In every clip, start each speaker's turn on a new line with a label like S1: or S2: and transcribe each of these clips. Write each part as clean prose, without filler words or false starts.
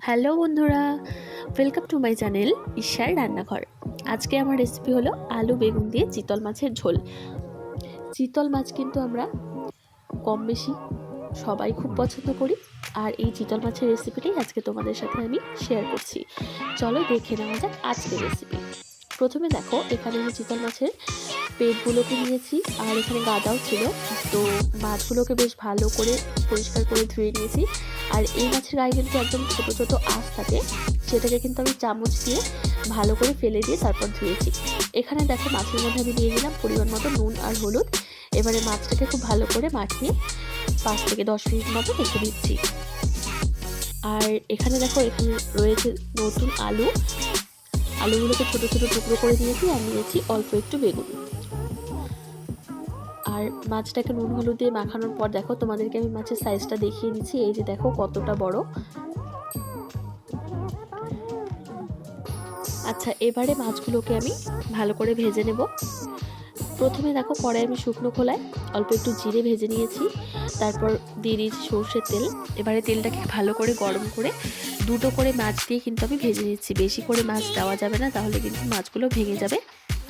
S1: Hello বন্ধুরা, welcome to my channel ঈশার রান্নাঘর। আজকে আমার রেসিপি হলো আলু বেগুন দিয়ে চিতল মাছের ঝোল। চিতল মাছ কিন্তু আমরা কম বেশি সবাই খুব পছন্দ করি, আর এই চিতল মাছের রেসিপিটাই আজকে তোমাদের সাথে আমি শেয়ার করছি। চলো দেখে নেওয়া যাক আজকের রেসিপি। প্রথমে দেখো, এখানে আমি চিতল মাছের পেটগুলোকে নিয়েছি, আর এখানে গাদাও ছিল। তো মাছগুলোকে বেশ ভালো করে পরিষ্কার করে ধুয়ে নিয়েছি। আর এই মাছের গায়ে কিন্তু একদম ছোট ছোট আঁশ থাকে, সেটাকে কিন্তু আমি চামচ দিয়ে ভালো করে ফেলে দিয়ে তারপর ধুয়েছি। এখানে দেখো, মাছের মধ্যে আমি দিয়ে দিলাম পরিমাণ মতো নুন আর হলুদ। এবারে মাছটাকে খুব ভালো করে মাখিয়ে 5 থেকে 10 মিনিট মতো রেখে দিচ্ছি। আর এখানে দেখো, এখানে রয়েছে নতুন আলুগুলোকে ছোট ছোট টুকরো করে দিয়েছি, আর নিয়েছি অল্প একটু বেগুন। আর মাছটাকে নুন হলুদ দিয়ে মাখানোর পর দেখো, তোমাদেরকে আমি মাছের সাইজটা দেখিয়ে দিচ্ছি। এই যে দেখো কতটা বড়। আচ্ছা, এবারে মাছগুলোকে আমি ভালো করে ভেজে নেব। প্রথমে দেখো, কড়াই আমি শুকনো খোলায় অল্প একটু জিরে ভেজে নিয়েছি, তারপর দিয়ে দিয়েছি সর্ষের তেল। এবারে তেলটাকে ভালো করে গরম করে দুটো করে মাছ দিয়ে কিন্তু আমি ভেজে নিচ্ছি। বেশি করে মাছ দেওয়া যাবে না, তাহলে কিন্তু মাছগুলো ভেঙে যাবে।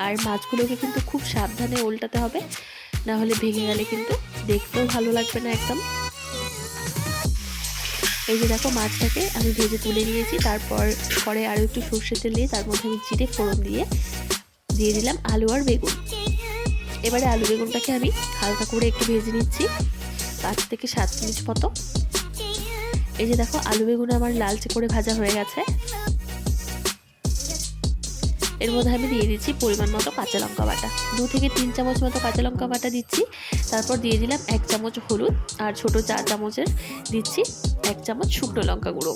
S1: আর মাছগুলোকে কিন্তু খুব সাবধানে উল্টাতে হবে, না হলে ভেঙে গেলে কিন্তু দেখতেও ভালো লাগবে না একদম। এই যে দেখো, মাছটাকে আমি ভেজে তুলে নিয়েছি। তারপর পরে আরও একটু সর্ষের তেল দিয়ে তার মধ্যে আমি জিরে ফোড়ন দিয়ে দিলাম আলু আর বেগুন। এবারে আলু বেগুনটাকে আমি হালকা করে একটু ভেজে নিচ্ছি 5 থেকে 7 মিনিট মতো। এই যে দেখো, আলু বেগুন আমার লালচে করে ভাজা হয়ে গেছে। এর মধ্যে আমি দিয়ে দিচ্ছি পরিমাণ মতো কাঁচা লঙ্কা বাটা, 2 থেকে 3 চামচ মতো কাঁচা লঙ্কা বাটা দিচ্ছি। তারপর দিয়ে দিলাম 1 চামচ হলুদ, আর ছোট 4 চামচের দিচ্ছি 1 চামচ শুকনো লঙ্কা গুঁড়ো,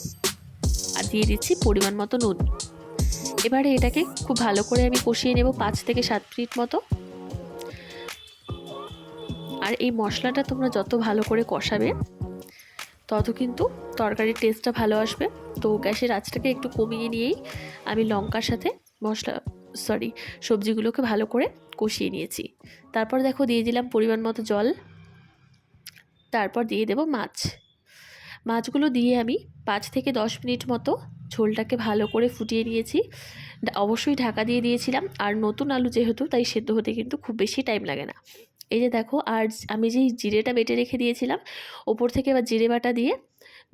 S1: আর দিয়ে দিচ্ছি পরিমাণ মতো নুন। এবারে এটাকে খুব ভালো করে আমি কষিয়ে নেব 5 থেকে 7 মিনিট মতো। আর এই মশলাটা তোমরা যত ভালো করে কষাবে, তত কিন্তু তরকারির টেস্টটা ভালো আসবে। তো গ্যাসের আঁচটাকে একটু কমিয়ে নিয়েই আমি লঙ্কার সাথে সবজিগুলোকে ভালো করে কষিয়ে নিয়েছি। তারপর দেখো, দিয়ে দিলাম পরিমাণ মতো জল। তারপর দিয়ে দেব মাছগুলো দিয়ে আমি 5 থেকে 10 মিনিট মতো ঝোলটাকে ভালো করে ফুটিয়ে নিয়েছি। অবশ্যই ঢাকা দিয়ে দিয়েছিলাম, আর নতুন আলু যেহেতু, তাই সেদ্ধ হতে কিন্তু খুব বেশি টাইম লাগে না। এই যে দেখো, আর আমি যেই জিরেটা বেটে রেখে দিয়েছিলাম, ওপর থেকে এবার জিরে বাটা দিয়ে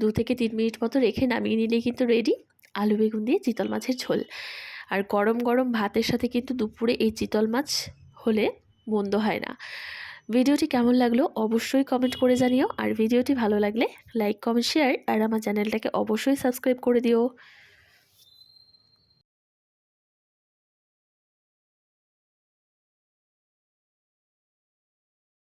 S1: 2 থেকে 3 মিনিট মতো রেখে নামিয়ে নিলেই কিন্তু রেডি আলু বেগুন দিয়ে চিতল মাছের ঝোল। আর গরম গরম ভাতের সাথে কিন্তু দুপুরে এই চিতল মাছ হলে মন্দ হয় না। ভিডিওটি কেমন লাগলো অবশ্যই কমেন্ট করে জানিও, আর ভিডিওটি ভালো লাগলে লাইক, কমেন্ট, শেয়ার, আর আমার চ্যানেলটাকে অবশ্যই সাবস্ক্রাইব করে দিও।